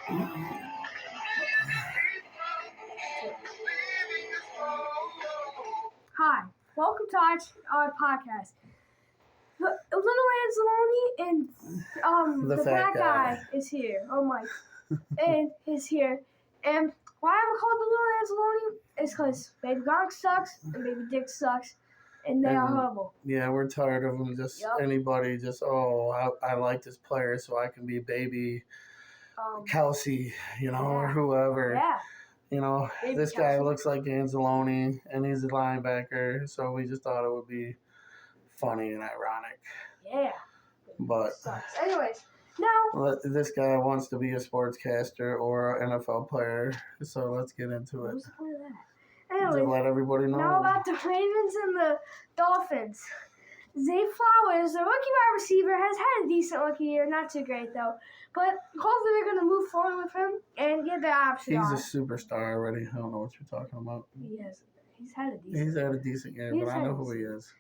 Hi, welcome to our podcast. Little Anzalone and the fat guy is here. Oh my, and is here. And why I'm called the Little Anzalone is because Baby Gronk sucks and Baby Dick sucks, and they are horrible. Yeah, we're tired of them. Anybody I like this player so I can be Baby Kelsey, or whoever. Yeah. Baby this guy Kelsey looks like Anzalone, and he's a linebacker, so we just thought it would be funny and ironic. Yeah. But anyways, now this guy wants to be a sportscaster or an NFL player, so let's get into it. What's the point of that? Anyways, to let everybody know. Now about the Ravens and the Dolphins. Zay Flowers, the rookie wide receiver, has had a decent rookie year. Not too great, though. But hopefully they're going to move forward with him and get their option He's a superstar already. I don't know what you're talking about. He's had a decent year, but I know who he is.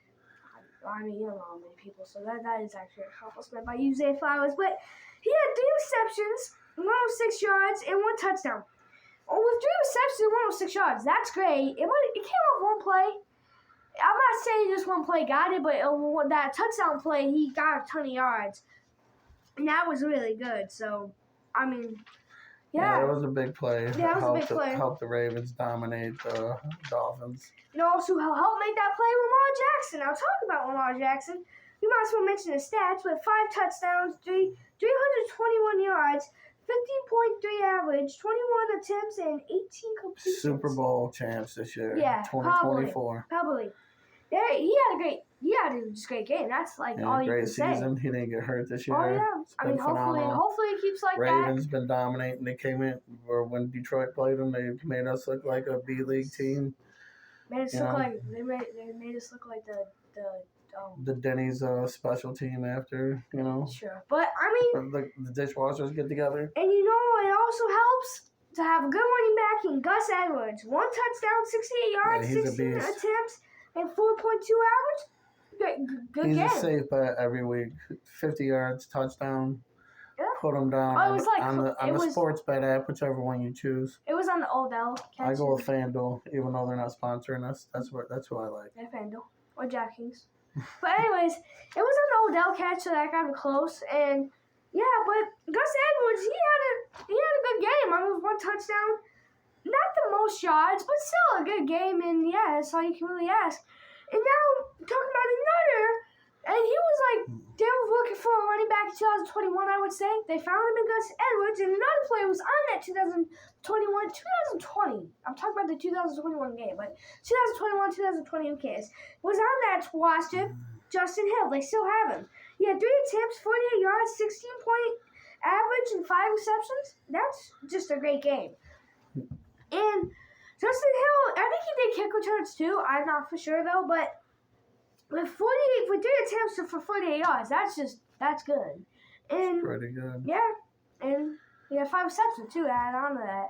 I mean, you don't know how many people, so that is actually a accomplishment by you, Zay Flowers. But he had 3 receptions, 106 yards, and 1 touchdown. With 3 receptions and 106 yards, that's great. It came off one play. I'm not saying just one play got it, but that touchdown play, he got a ton of yards. And that was really good. So, I mean, yeah. It was a big play. Yeah, it was a big play. Helped the Ravens dominate the Dolphins. And also helped make that play Lamar Jackson. Now, talk about Lamar Jackson. We might as well mention his stats with 5 touchdowns, 321 yards, 15.3 average, 21 attempts, and 18 completions. Super Bowl champs this year. Yeah, 2024. Probably. He had a great game. That's all you can say. Great season. He didn't get hurt this year. Oh yeah. Hopefully it keeps like Ravens been dominating. They came in, or when Detroit played them, they made us look like a B League team. They made us look like the Denny's special team after, Sure, but I mean the dishwashers get together. And it also helps to have a good running back in Gus Edwards. 1 touchdown, 68 yards, 16 attempts, and 4.2 average. Good game. He's a safe bet every week. 50 yards, touchdown. Yeah. Put him down on the sports bet app, whichever one you choose. It was on the Odell catch. I go with FanDuel, even though they're not sponsoring us. That's who I like. Yeah, FanDuel or DraftKings. But anyways, it was on the Odell catch, so that got him close. And yeah, but Gus Edwards, he had a good game. I mean, with 1 touchdown, not the most yards, but still a good game. And yeah, that's all you can really ask. And now talking about another, and he was like, they were looking for a running back in 2021, I would say. They found him in Gus Edwards, and another player was on that 2020. I'm talking about the 2021 game, but 2021, 2020, who cares? Was on that roster, Justin Hill. They still have him. He had 3 attempts, 48 yards, 16-point average, and 5 receptions. That's just a great game. And Justin Hill, I think he did kick returns too. I'm not for sure though, but with 3 attempts for 48 yards, that's good. And pretty good. Yeah, and he had 5 receptions too. Add on to that.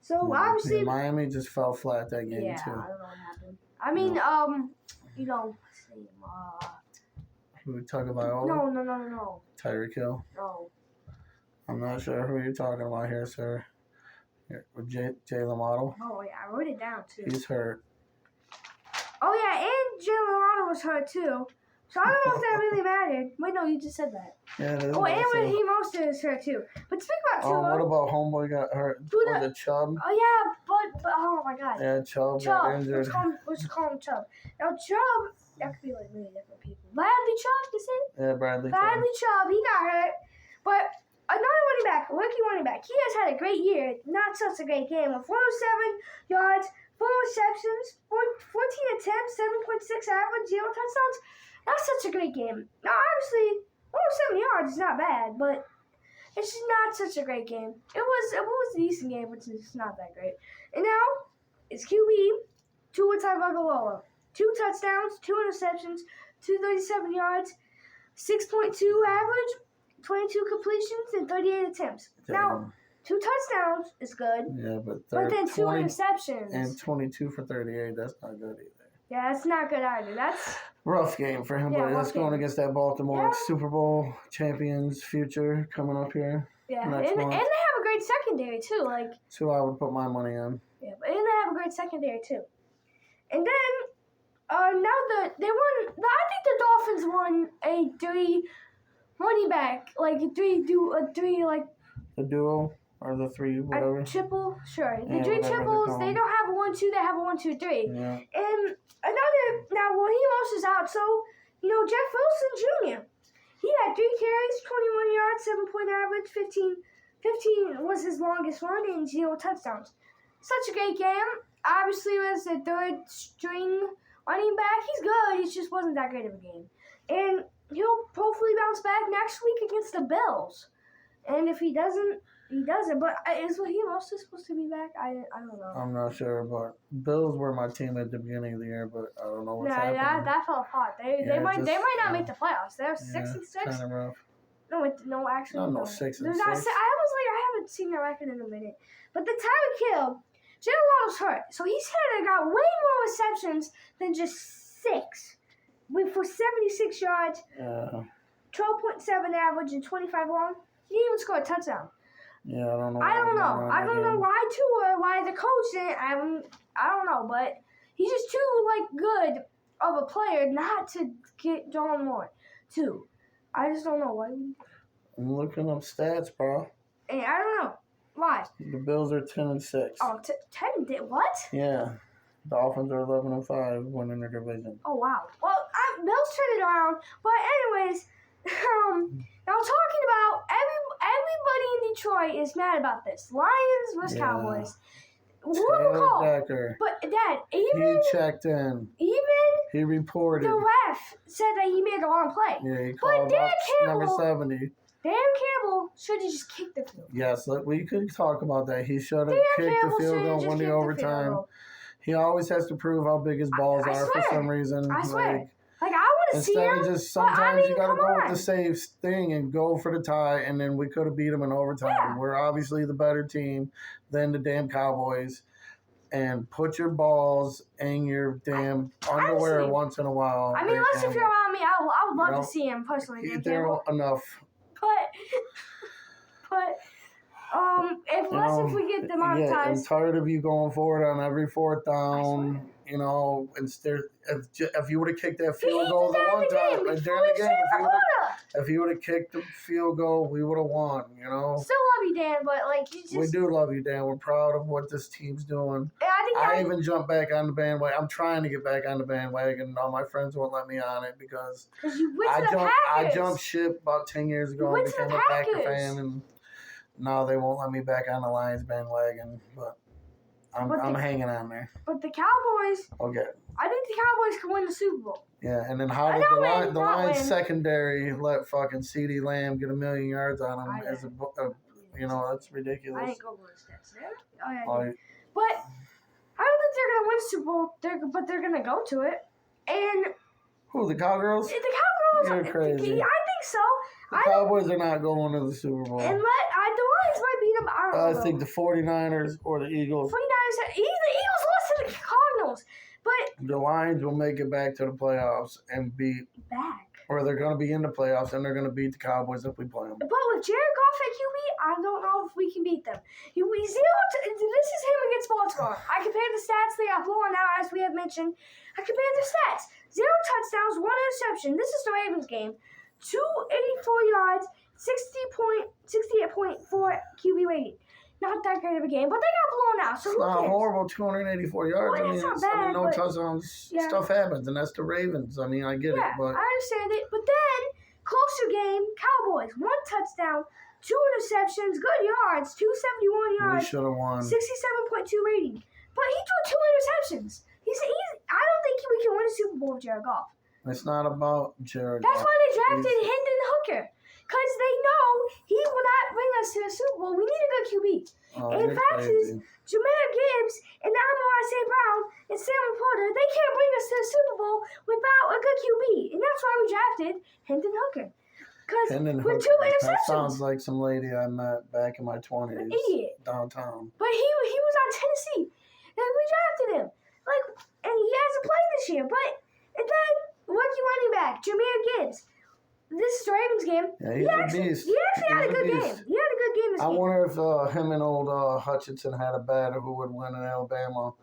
So obviously, Miami just fell flat that game I too. don't know what happened. I mean, Who we talking about? No. Tyreek Hill. No. I'm not sure who you're talking about here, sir. Jalen Waddle. Oh yeah, I wrote it down too. He's hurt. Oh yeah, and Jalen Waddle was hurt too. So I don't know if that really mattered. Wait, no, you just said that. Yeah, it is. Oh, and Raheem Mostert is hurt too. But speak about Tua. What about homeboy got hurt? Was it Chubb? Oh yeah, but oh my God. Yeah, Chubb got injured. Let's call him Chubb. Now Chubb, that could be like really different people. Bradley Chubb, you say? Yeah, Bradley Chubb, he got hurt. But another running back, rookie running back, he has had a great year. Not such a great game. With 107 yards, 4 receptions, 14 attempts, 7.6 average, 0 touchdowns. That's such a great game. Now, obviously, 107 yards is not bad, but it's just not such a great game. It was a decent game, but it's not that great. And now, it's QB, Tua Tagovailoa. 2 touchdowns, 2 interceptions, 237 yards, 6.2 average, 22 completions, and 38 attempts. Now, 2 touchdowns is good. Yeah, but then 2 interceptions. And 22 for 38, that's not good either. Yeah, that's not good either. That's rough game for him, but that's going against that Baltimore Super Bowl champions future coming up here. Yeah, and they have a great great secondary too. Like, That's who I would put my money on. yeah, but and they have a great secondary too. And then now they won. I think the Dolphins won a 3 running back, like a three like The duo or the 3, whatever. a triple. Sure, the Yeah, 3 whatever they triples. call They them. don't have a 1-2. They have a 1-2-3. Yeah. And another now, Raheem is out, so Jeff Wilson Jr. He had 3 carries, 21 yards, 7-point average, 15 was his longest run, and 0 touchdowns. Such a great game. Obviously, was the 3rd string running back. He's good. He just wasn't that great of a game. And he'll hopefully bounce back next week against the Bills. And if he doesn't, he doesn't. But is Raheem also supposed to be back? I don't know. I'm not sure, but Bills were my team at the beginning of the year, but I don't know what's happening. That fell apart. They might not make the playoffs. They're 6-6. Kind of rough. No, actually, no, 6-6. I was like, I haven't seen their record in a minute. But the Tyreek Hill, Jalen Waddle's hurt, so he's got way more receptions than just 6. For 76 yards, 12.7 average, and 25 long. He didn't even score a touchdown. Yeah, I don't know. I don't know why the coach didn't. I don't know, but he's just too good of a player not to get John Moore too. I just don't know why. I'm looking up stats, bro. And I don't know why. The Bills are 10-6. Oh, 10 did what? Yeah. Dolphins are 11-5, winning their division. Oh wow. Well, Bills turned it around, but anyways, now talking about everybody in Detroit is mad about this. Lions vs. Cowboys. Taylor Decker. But Dad, he checked in. He reported. The ref said that he made a wrong play. Yeah, he called out number 70. Dan Campbell should have just kicked the field. Yes, we could talk about that. He should have kicked the field goal, won the overtime. He always has to prove how big his balls are for some reason. I swear. I want to see him. Instead of just sometimes you got to go with the safe thing and go for the tie, and then we could have beat them in overtime. Yeah. We're obviously the better team than the damn Cowboys. And put your balls in your damn underwear once in a while. I mean, unless if you're around me, I would love to see him personally. They're enough. But if we get demonetized. Yeah, I'm tired of you going for it on every 4th down. Instead, if you would have kicked that field goal the one time, during the game, if you would have kicked the field goal, we would have won. Still love you, Dan, but we do love you, Dan. We're proud of what this team's doing. I even jumped back on the bandwagon. I'm trying to get back on the bandwagon. All my friends won't let me on it because I jumped ship about 10 years ago and became a Packer fan, and now they won't let me back on the Lions bandwagon. But I'm hanging on there. But the Cowboys. Okay. I think the Cowboys can win the Super Bowl. Yeah, and then how did the Lions secondary let fucking CeeDee Lamb get 1 million yards on him as a that's ridiculous. I ain't go with stats there. But I don't think they're gonna win Super Bowl. But they're gonna go to it. And who, the Cowgirls? The Cowgirls. You're crazy. I think so. The Cowboys are not going to the Super Bowl. And the Lions might beat them. I think the 49ers or the Eagles. 49ers. The Eagles lost to the Cardinals. But the Lions will make it back to the playoffs and beat. Or they're going to be in the playoffs and they're going to beat the Cowboys if we play them. But with Jared Goff at QB, I don't know if we can beat them. This is him against Baltimore. I compared the stats. They are blown out, as we have mentioned. I compared the stats. 0 touchdowns, 1 interception. This is the Ravens game. 284 yards, 68.4 QB rating. Not that great of a game, but they got blown out. So it's not horrible, 284 yards. Well, it's not bad, no touchdowns. Yeah. Stuff happens, and that's the Ravens. I get it. But I understand it. But then, closer game, Cowboys, 1 touchdown, 2 interceptions, good yards, 271 yards. We should have won. 67.2 rating. But he threw 2 interceptions. I don't think we can win a Super Bowl with Jared Goff. It's not about Jared Goff. That's why they drafted Hendon Hooker. Because they know he will not bring us to the Super Bowl. We need a good QB. In fact, Jameer Gibbs and Amon St. Brown and Sam Laporta, they can't bring us to the Super Bowl without a good QB. And that's why we drafted Hendon Hooker. Because with 2 interceptions. That sounds like some lady I met back in my 20s. Idiot. Downtown. But he was on Tennessee. And we drafted him. And he hasn't played this year. And then, rookie running back, Jameer Gibbs. This is Ravens game. Yeah, he's a beast. He actually had a good game. He had a good game this game. I wonder if him and old Hutchinson had a battle who would win in Alabama.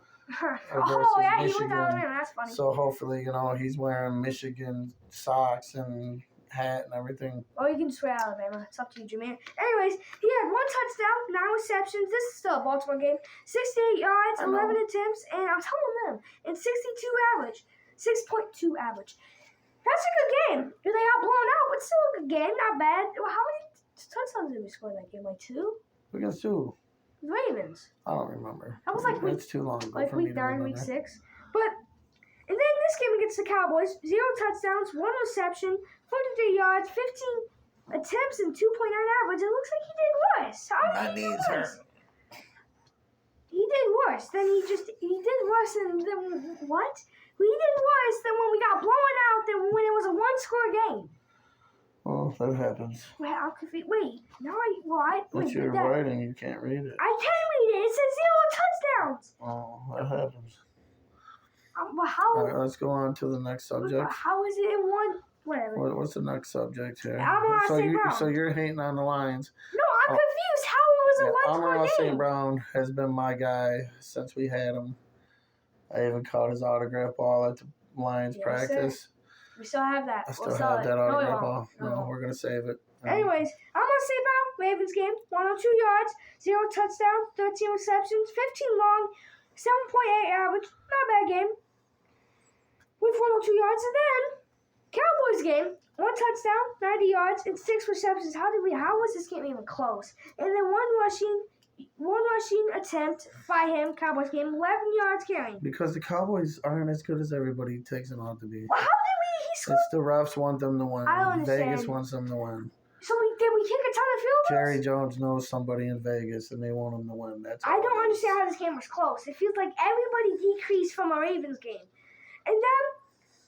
Oh, yeah, he went to Alabama. That's funny. So hopefully, he's wearing Michigan socks and hat and everything. Or you can just wear Alabama. It's up to you, Jermaine. Anyways, he had 1 touchdown, 9 receptions. This is still a Baltimore game. 68 yards, 11 attempts, and I'm telling them, and 62 average. 6.2 average. That's a good game. They got blown out, but still a good game. Not bad. Well, how many touchdowns did we score in that game? Like 2? Against who? Ravens. I don't remember. That was like it's too long ago. Like for week 9, week 6. But and then this game against the Cowboys, 0 touchdowns, 1 reception, 43 yards, 15 attempts, and 2.9 average. It looks like he did worse. How did he do worse? He did worse. Then he did worse than what? He did worse than when we got blown out than when it was a 1-score game. Oh, that happens. Wait, I'm confused. Wait, no, But you're writing, you can't read it. I can read it. It says 0 touchdowns. Oh, that happens. How? All right, let's go on to the next subject. How is it in 1? Whatever. What's the next subject here? So you're hating on the Lions. No, I'm confused. How it was a 1-score game? St. Brown has been my guy since we had him. I even caught his autograph ball at the Lions practice. Sir. We still have that. I still have that autograph ball. No, we're going to save it. Anyways, I'm on St. Brown. Ravens game. 102 yards, 0 touchdowns, 13 receptions, 15 long, 7.8 average. Not a bad game. With 102 yards. And then, Cowboys game. 1 touchdown, 90 yards, and 6 receptions. How was this game even close? And then one rushing attempt by him, Cowboys game, 11 yards carrying. Because the Cowboys aren't as good as everybody takes them out to be. Well, how did he score? It's the refs want them to win. I don't understand. Vegas wants them to win. So did we kick a ton of field goals? Jerry Jones knows somebody in Vegas, and they want him to win. I don't understand how this game was close. It feels like everybody decreased from a Ravens game. And then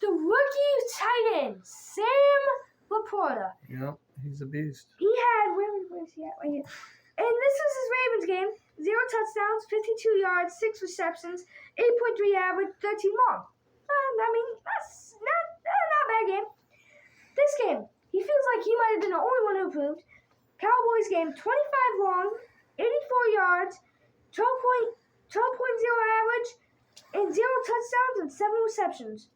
the rookie tight end, Sam Laporta. Yep, he's a beast. He had, where is he at? Right here. And this was his Ravens game. 0 touchdowns, 52 yards, 6 receptions, 8.3 average, 13 long. That's not a bad game. This game, he feels like he might have been the only one who improved. Cowboys game, 25 long, 84 yards, 12.0 average, and 0 touchdowns and 7 receptions.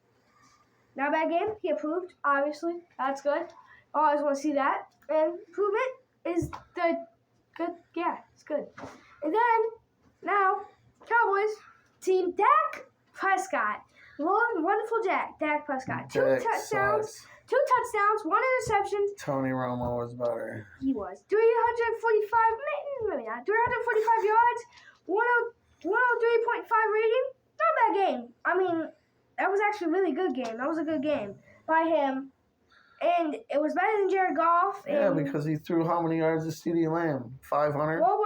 Not a bad game. He improved, obviously. That's good. I always want to see that. And improvement is good. Yeah, it's good. And then, now, Cowboys team Dak Prescott. Wonderful Dak Prescott. 2 touchdowns, 1 interception. Tony Romo was better. He was. 345 yards, 103.5 rating. Not a bad game. That was actually a really good game. That was a good game by him. And it was better than Jared Goff. Yeah, because he threw how many yards to C.D. Lamb? 500? Well,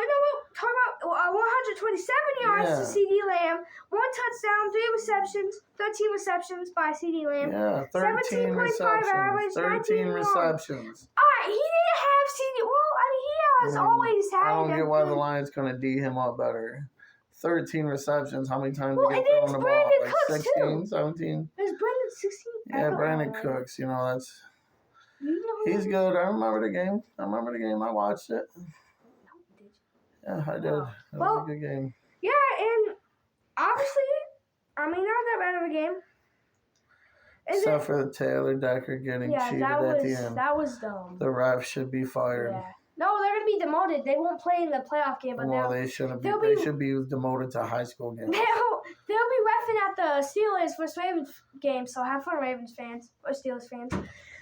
talk about 127 yards to C.D. Lamb, 1 touchdown, 3 receptions, 13 receptions by C.D. Lamb. Yeah, 13 receptions. Average, 13 receptions. All right, he didn't have C.D. Well, he has always had. I don't get why the Lions going to D him up better. 13 receptions. How many times did he get thrown the ball? Like 16, 17? There's Brandon 16. Yeah, Brandon Cooks. That's... He's good. I remember the game. I watched it. Yeah, I did. It was a good game. Yeah, and obviously, not that bad of a game. Except for the Taylor Decker getting cheated at the end. That was dumb. The ref should be fired. Yeah. No, they're going to be demoted. They won't play in the playoff game. But they shouldn't be. They should be demoted to high school games. They'll be reffing at the Steelers versus Ravens game. So have fun, Ravens fans or Steelers fans.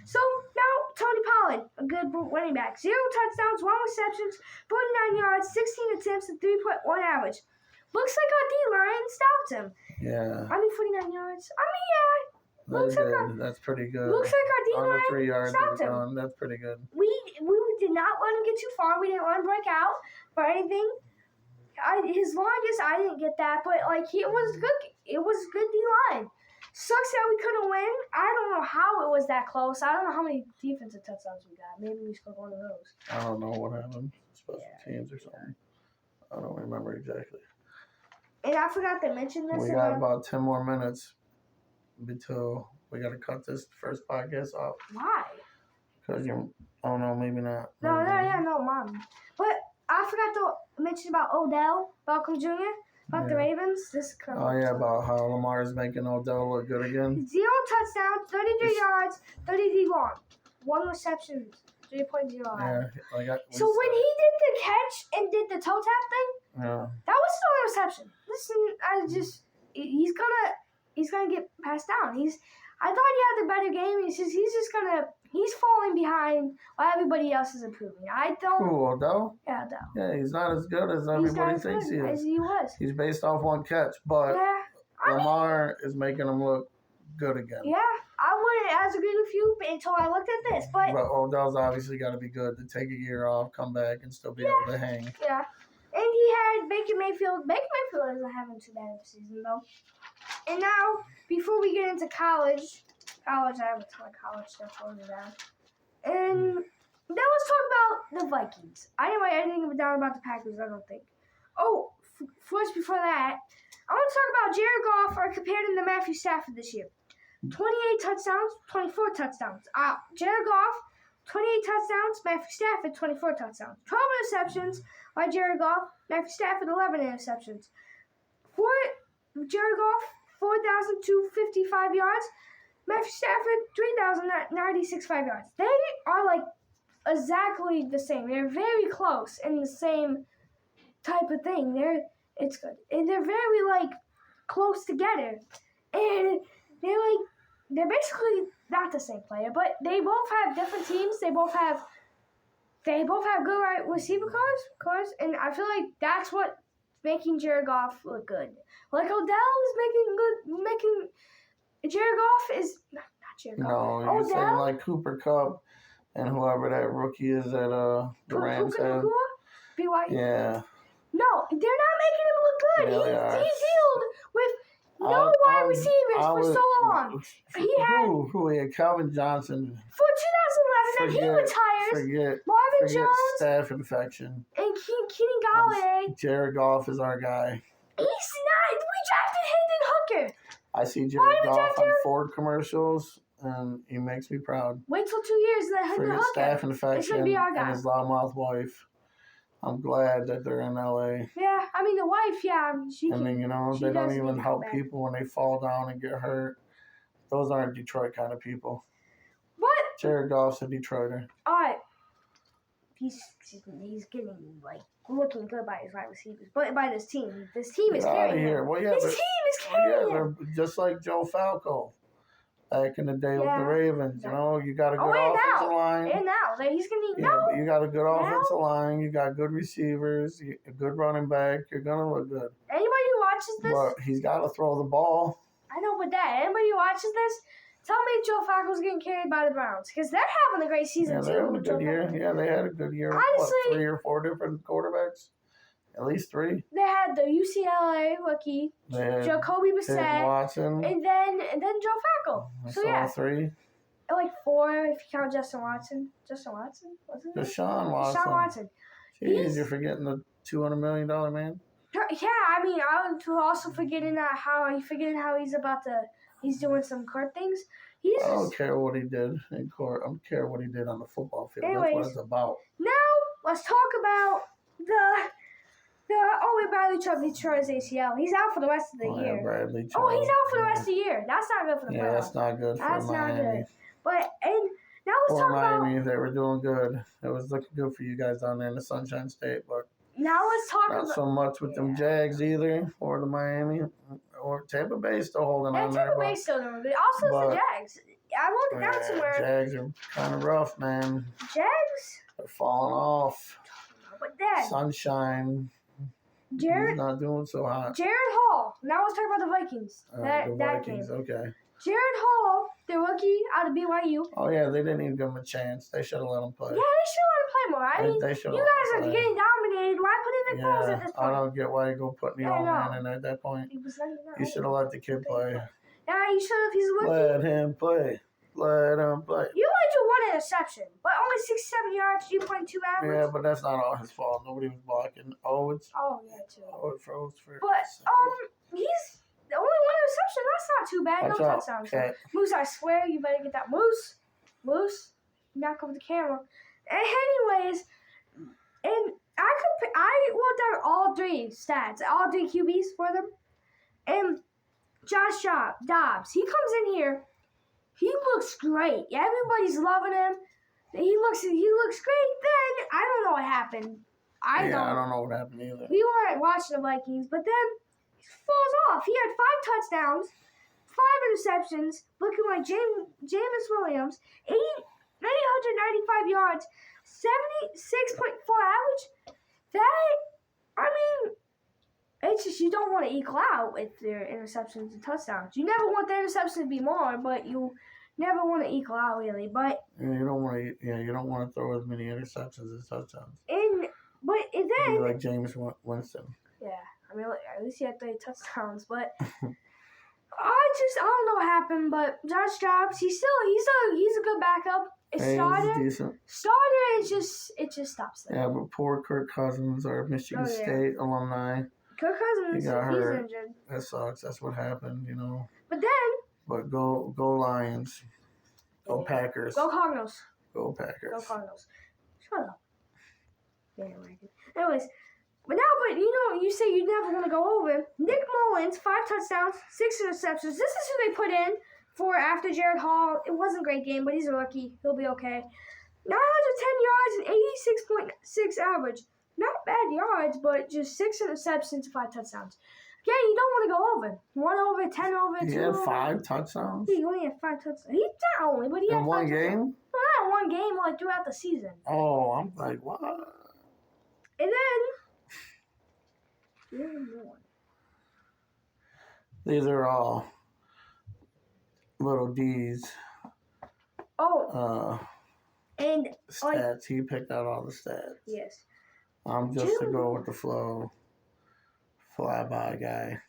So now Tony Pollard, a good running back, 0 touchdowns, 1 receptions, 49 yards, 16 attempts, and 3.1 average. Looks like our D-line stopped him. Yeah. 49 yards. Yeah. That's pretty good. Looks like our D-line on the 3 yards stopped him. That's pretty good. We did not let him get too far. We didn't let him break out or anything. His longest, I didn't get that, but it was good. It was good D-line. Sucks that we couldn't win. I don't know how it was that close. I don't know how many defensive touchdowns we got. Maybe we scored one of those. I don't know what happened. Special teams or something. I don't remember exactly. And I forgot to mention this. We got about 10 more minutes until we got to cut this first podcast off. Why? Because you're... Oh, no, maybe not. No, Mom. But I forgot to mention about Odell Beckham Jr., about the Ravens. About how Lamar is making Odell look good again. 0 touchdowns, 33 yards, 33 long. 1 reception, 3.0. Yeah. So when he did the catch and did the toe tap thing, that was still a reception. Listen, he's gonna get passed down. I thought he had the better game. He's falling behind while everybody else is improving. Who, Odell? Yeah, Odell. Yeah, he's not as good as everybody thinks he is. As he was. He's based off 1 catch, but Lamar is making him look good again. Yeah, I wouldn't agree with you until I looked at this. But Odell's obviously got to be good to take a year off, come back, and still be able to hang. Yeah. And he had Baker Mayfield. Baker Mayfield isn't having too bad of a season, though. And now, before we get into college, I have a ton of college stuff over down. And then let's talk about the Vikings. I didn't write anything down about the Packers, I don't think. Oh, first before that, I want to talk about Jared Goff or compared him to Matthew Stafford this year. 28 touchdowns, 24 touchdowns. Jared Goff, 28 touchdowns. Matthew Stafford, 24 touchdowns. 12 interceptions by Jared Goff. Matthew Stafford, 11 interceptions. For Jared Goff, 4,255 yards. Matthew Stafford, 3,096 yards. They are exactly the same. They're very close in the same type of thing. It's good. And they're very close together. And they're basically not the same player, but they both have different teams. They both have good wide receiver cars, and I feel like that's what making Jared Goff look good. Like Odell is making Jared Goff is not Jared Goff. No, you're Odell, saying like Cooper Kupp and whoever that rookie is that the Rams have. BYU. Yeah. No, they're not making him look good. Yeah, he dealed with no wide receivers for so long. He had Calvin Johnson for 2011, and he retired. Marvin Jones, staph infection, and Kenny Galladay. Jared Goff is our guy. He's not. We drafted Hendon Hooker. I see Jared Goff on Ford commercials, and he makes me proud. Wait till 2 years, and then Hendon Hooker. Staph infection it's gonna be our guy. And his loudmouth wife. I'm glad that they're in LA. Yeah, I mean the wife. Yeah, they don't even help people when they fall down and get hurt. Those aren't Detroit kind of people. What? Jared Goff's a Detroiter. All right. He's getting looking good by his wide receivers, but by this team is carrying him. Well, this team is carrying him. They're just like Joe Falco back in the day with the Ravens. You got a good offensive line. And now he's gonna need but you got a good offensive line. You got good receivers. A good running back. You're gonna look good. Anybody who watches this, but he's got to throw the ball. I know, but anybody who watches this, tell me Joe Falco's getting carried by the Browns because they're having a great season too. They're having a good year. Yeah, they had a good year. Honestly, 3 or 4 different quarterbacks. At least 3. They had the UCLA rookie, Jacoby Brissett, Watson, and then Joe Falco. So 3. 4 if you count Justin Watson. Justin Watson, wasn't it? Deshaun Watson. Jeez, you're forgetting the $200 million man. Yeah, I mean, I'm also forgetting how he's doing some court things. I don't care what he did in court. I don't care what he did on the football field. Anyways, that's what it's about. Now let's talk about Bradley Chubb tore his ACL. He's out for the rest of the year. Bradley Chubb. Oh, he's out for the rest of the year. That's not good for the playoffs. Yeah, that's not good for Miami. That's not good. But now let's talk Miami, about. They were doing good. It was looking good for you guys down there in the Sunshine State, but now let's talk not so much with them Jags either, or the Miami, or Tampa Bay still holding on there. Tampa Bay still doing good. Also, the Jags. I wrote it down somewhere. Jags are kind of rough, man. Jags? They're falling off. But Dad. Sunshine. He's not doing so hot. Jared Hall. Now let's talk about the Vikings. The Vikings, okay. Jared Hall, the rookie out of BYU. Oh, yeah, they didn't even give him a chance. They should have let him play. Yeah, they should let him play more. I mean, you guys are getting dominated. Why put in the clothes at this point? I don't get why you go putting the old man in at that point. You should have let the kid play. Yeah, you should have. He's a rookie. Let him play. Let him play. You only do 1 interception, but only 67 yards, 3.2 average. Yeah, but that's not all his fault. Nobody was blocking. Oh, yeah, too. It froze for. But he's the only 1 interception. That's not too bad. No touchdowns. Moose, I swear, you better get that Moose. knock over the camera. Anyways, and I wrote down all 3 stats, all 3 QBs for them. And Josh Dobbs, he comes in here. He looks great. Everybody's loving him. He looks great. Then I don't know what happened. I don't know what happened either. We weren't watching the Vikings, but then he falls off. He had 5 touchdowns, 5 interceptions, looking like Jameis Williams, 895 yards, 76.4 average. It's just you don't want to equal out with their interceptions and touchdowns. You never want the interceptions to be more, but you never want to equal out really. But you don't want to throw as many interceptions as touchdowns. But then like Jameis Winston. Yeah, at least he had 3 touchdowns. But I don't know what happened. But Josh Dobbs, he's a good backup. Starter, it just stops there. Yeah, but poor Kirk Cousins, our Michigan State alumni. Kirk Cousins, he got hurt. He's injured. That sucks. That's what happened, But go Lions. Go Packers. Go Cardinals. Go Packers. Go Cardinals. Shut up. Anyways, but you say you never want to go over. Nick Mullins, 5 touchdowns, 6 interceptions. This is who they put in for after Jared Hall. It wasn't a great game, but he's a rookie. He'll be okay. 910 yards and 86.6 average. Not bad yards, but just 6 interceptions, 5 touchdowns. Again, you don't want to go over. 1 over, 10 over, 2 over. He had 5 touchdowns? He only had 5 touchdowns. He not only, but he had 5 in one game? Well, not one game, like throughout the season. Oh, I'm like, what? And then these are all little D's. And stats. He picked out all the stats. Yes. I'm just to go with the flow, fly-by guy.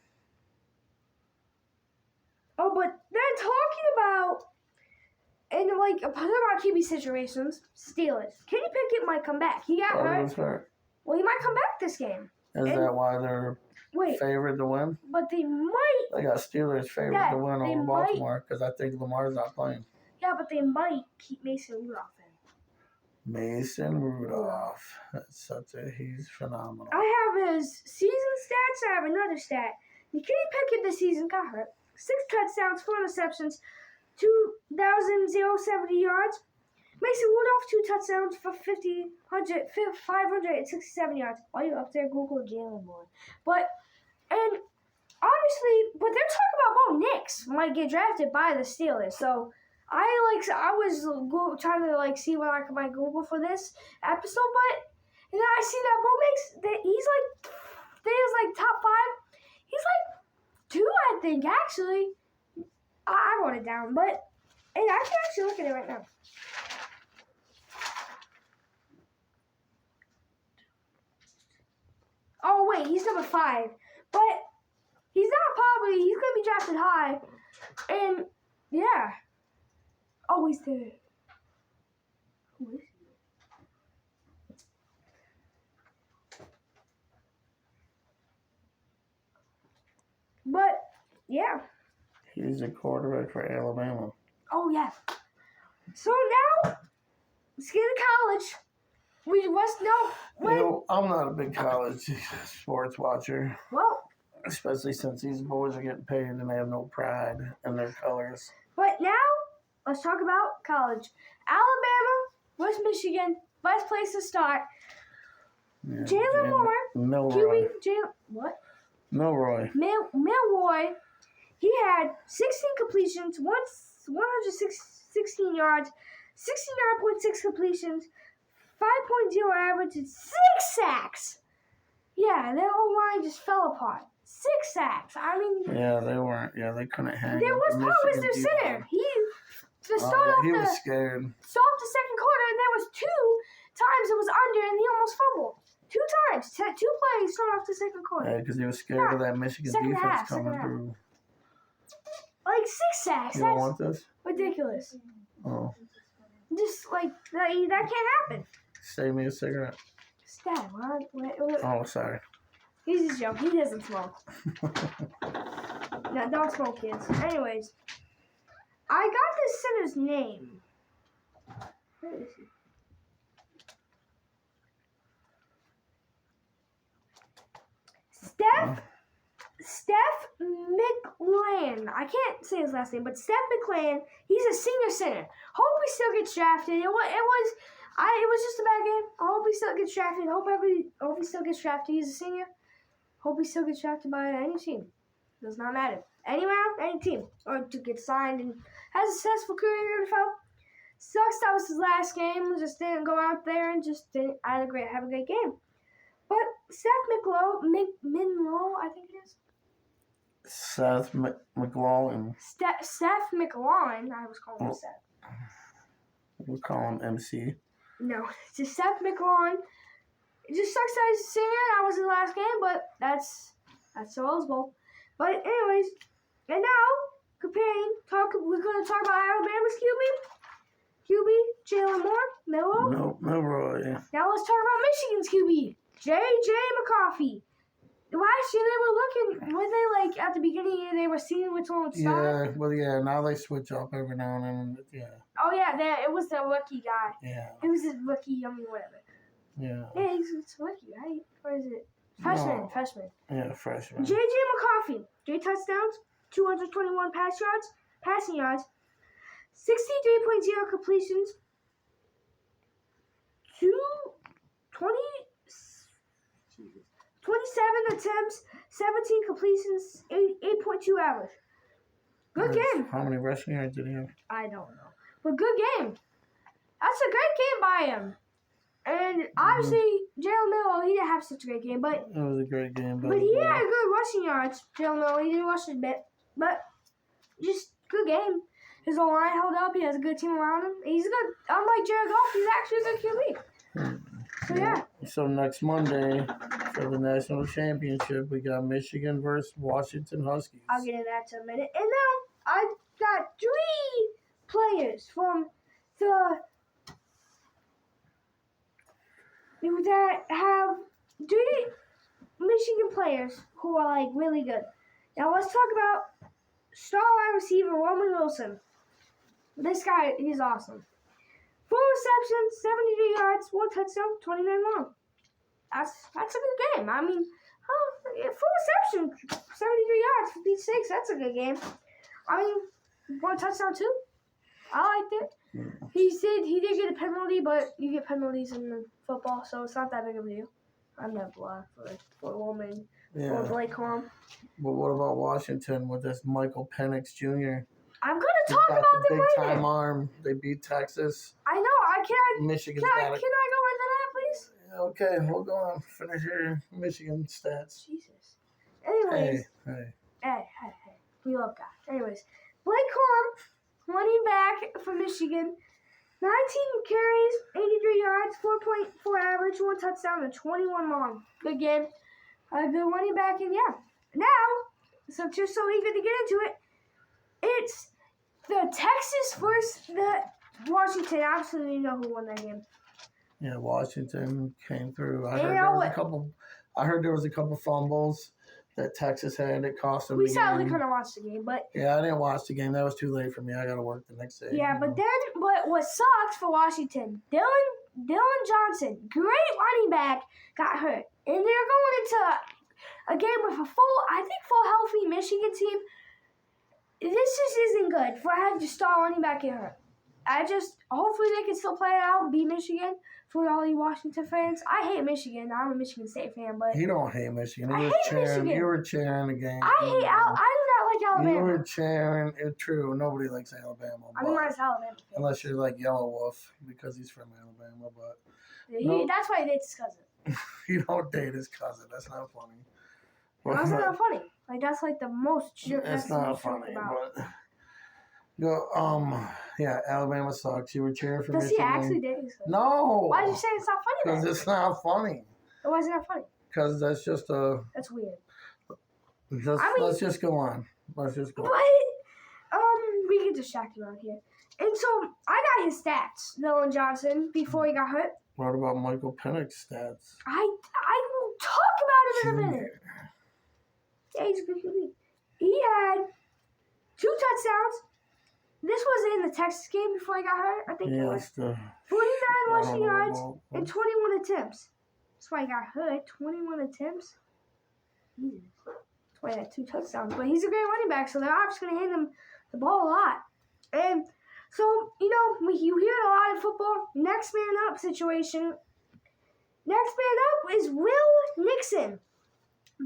Oh, but they're talking about, and put about QB situations, Steelers. Kenny Pickett might come back. He got hurt. Well, he might come back this game. Is that why they're favored to win? But they might. They got Steelers favored to win over Baltimore because I think Lamar's not playing. Yeah, but they might keep Mason Rudolph in. Mason Rudolph. He's phenomenal. I have his season stats. I have another stat. Kenny Pickett this season got hurt. 6 touchdowns, 4 interceptions, 2,070 yards. Mason Rudolph, 2 touchdowns for 567 yards. While you're up there, Google Jalen Moore. But they're talking about Bo Nix might get drafted by the Steelers. So I was trying to see what I might Google for this episode, but then I see that Bo Nix, he's top 5. He's 2, I think, actually. I wrote it down, but I can actually look at it right now. Oh, wait, he's number 5. But he's going to be drafted high. And, yeah. Oh, he's there. Who is he? But, yeah. He's a quarterback for Alabama. Oh, yeah. So now, let's get to college. We must know. I'm not a big college sports watcher. Well. Especially since these boys are getting paid and they have no pride in their colors. But now, let's talk about college. Alabama, West Michigan, best place to start. Yeah, Jalen Moore. Milroy. What? Milroy. Milroy. He had 16 completions, 116 yards, 69.6 completions, 5.0 average, and 6 sacks. Yeah, their whole line just fell apart. 6 sacks. Yeah, they weren't. Yeah, they couldn't hang. There was probably their center. He was scared. Stopped the second quarter, and there was 2 times it was under, and he almost fumbled. 2 times. 2 plays started off the second quarter. Yeah, because he was scared of that Michigan defense coming through. 6 sacks. You don't want this? Ridiculous. Oh. Just that can't happen. Save me a cigarette. Stab, what? Oh, sorry. He's just joking. He doesn't smoke. No, don't smoke, kids. Anyways, I got this center's name. Where is he? Steph McLean. I can't say his last name, but Steph McLean. He's a senior center. Hope he still gets drafted. It was just a bad game. I hope he still gets drafted. Hope he still gets drafted. He's a senior. Hope he still gets drafted by any team. Does not matter. Any round, any team, or to get signed and has a successful career in the NFL. Sucks that was his last game. Just didn't go out there and just didn't have a great game. But Seth Minlow, I think it is. Seth McLaughlin. Seth McLaughlin. I was calling him Seth. We'll call him MC. No, it's just Seth McLaughlin. It just sucks that he's a singer. That was his last game, but that's the Rose Bowl. But anyways, and now we're going to talk about Alabama's QB, Jalen Milroe. No, Milroe. Yeah. Now let's talk about Michigan's QB, J.J. McCarthy. Last year were they like at the beginning of the year they were seeing which one would start? Yeah, well, yeah. Now they switch up every now and then. Yeah. Oh yeah, it was the rookie guy. Yeah. It was the rookie, whatever. Yeah. Yeah, it's rookie, right? Or is it freshman? No. Freshman. Yeah, freshman. J.J. McCarthy, 3 touchdowns, 221 passing yards, 63.0 completions, 27 attempts, 17 completions, 8.2 average. Good game. How many rushing yards did he have? I don't know. But good game. That's a great game by him. And obviously, Jalen Milroe, he didn't have such a great game, but it was a great game. But he had good rushing yards. Jalen Milroe, he didn't rush a bit, but just good game. His whole line held up. He has a good team around him. He's good. Unlike Jared Goff, he's actually a good QB. So yeah. So next Monday for the national championship, we got Michigan versus Washington Huskies. I'll get into that in a minute. And now I've got 3 players from that have 3 Michigan players who are like really good. Now let's talk about star wide receiver Roman Wilson. This guy, he's awesome. 4 receptions, 73 yards, 1 touchdown, 29 long. That's a good game. I mean, 4 receptions, 73 yards, 56. That's a good game. I mean, 1 touchdown too. I liked it. He did get a penalty, but you get penalties in football, so it's not that big of a deal. I'm not blocked for a woman or Blake Corum. But what about Washington with this Michael Penix Jr.? I'm going to talk about them right now. Big time arm. They beat Texas. I know. I can't. Michigan. Can I go into that, please? Okay, we'll go on. Finish your Michigan stats. Jesus. Anyways. Hey. We love God. Anyways, Blake Corum, running back for Michigan, 19 carries, 83 yards, 4.4 average, 1 touchdown, and 21 long. Good game. Good running back, and yeah. Now, so just so eager to get into it, it's the Texas versus the Washington. I absolutely know who won that game. Yeah, Washington came through. I heard there was a couple fumbles that Texas had. It cost them. We sadly couldn't watch the game, but yeah, I didn't watch the game. That was too late for me. I got to work the next day. Yeah, but what sucks for Washington? Dylan Johnson, great running back, got hurt, and they're going into a game with a full healthy Michigan team. This just isn't good for having to star running back get hurt. Hopefully they can still play it out and beat Michigan. For all you Washington fans, I hate Michigan. I'm a Michigan State fan, but you don't hate Michigan. I hate Michigan. You were cheering the game. I do not like Alabama. You were cheering. It's true. Nobody likes Alabama. I'm not an Alabama fan. Unless you're like Yellow Wolf because he's from Alabama, but that's why he dates his cousin. You don't date his cousin. That's not funny. That's not funny. Like that's like the most. That's not funny, but. Yeah, Alabama sucks. You were cheering for Michigan. Does he actually date his cousin? No. Why did you say it's not funny then? Because it's not funny. Why is it not funny? Because that's just a... That's weird. Let's just go on. Let's just go on. But, we get distracted around here. And so, I got his stats, Dylan Johnson, before he got hurt. What about Michael Penix stats? I will talk about him in a minute. Yeah, he's a good QB. He had 2 touchdowns, This was in the Texas game before I got hurt. I think it was. 49 rushing yards and 21 attempts. That's why I got hurt. 21 attempps. Jesus. That's why I had 2 touchdowns. But he's a great running back, so they're obviously going to hand him the ball a lot. And so, you know, you hear a lot in football. Next man up situation. Next man up is Will Nixon.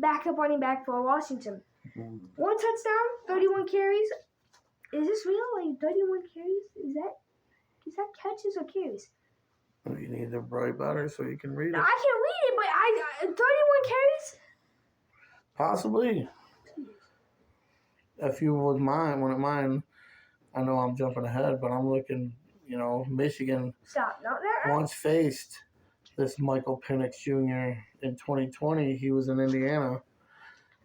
Backup running back for Washington. 1 touchdown, 31 carries. Is this real? Like 31 carries? Is that catches or carries? You need the bright better so you can read it. I can read it, but 31 carries? Possibly. If you wouldn't mind, I know I'm jumping ahead, but I'm looking, you know, Michigan once faced this Michael Penix Jr. in 2020. He was in Indiana,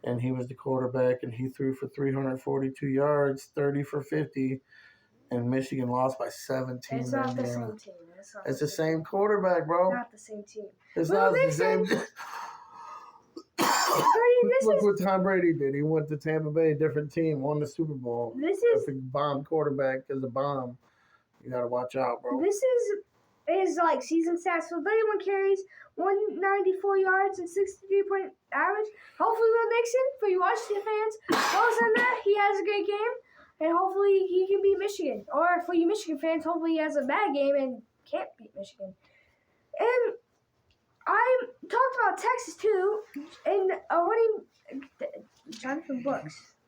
and he was the quarterback, and he threw for 342 yards, 30 for 50, and Michigan lost by 17. It's not the same team. It's the same quarterback, bro. Not the same team. It's not the same. Look what Tom Brady did. He went to Tampa Bay, different team, won the Super Bowl. This is a bomb quarterback is a bomb. You gotta watch out, bro. This is like season stats. So 31 carries, 194 yards, and 63-point average. Hopefully, Will Nixon, for you Washington fans, goes in there. He has a great game, and hopefully he can beat Michigan. Or for you Michigan fans, hopefully he has a bad game and can't beat Michigan. And I talked about Texas too, and Jonathan Brooks.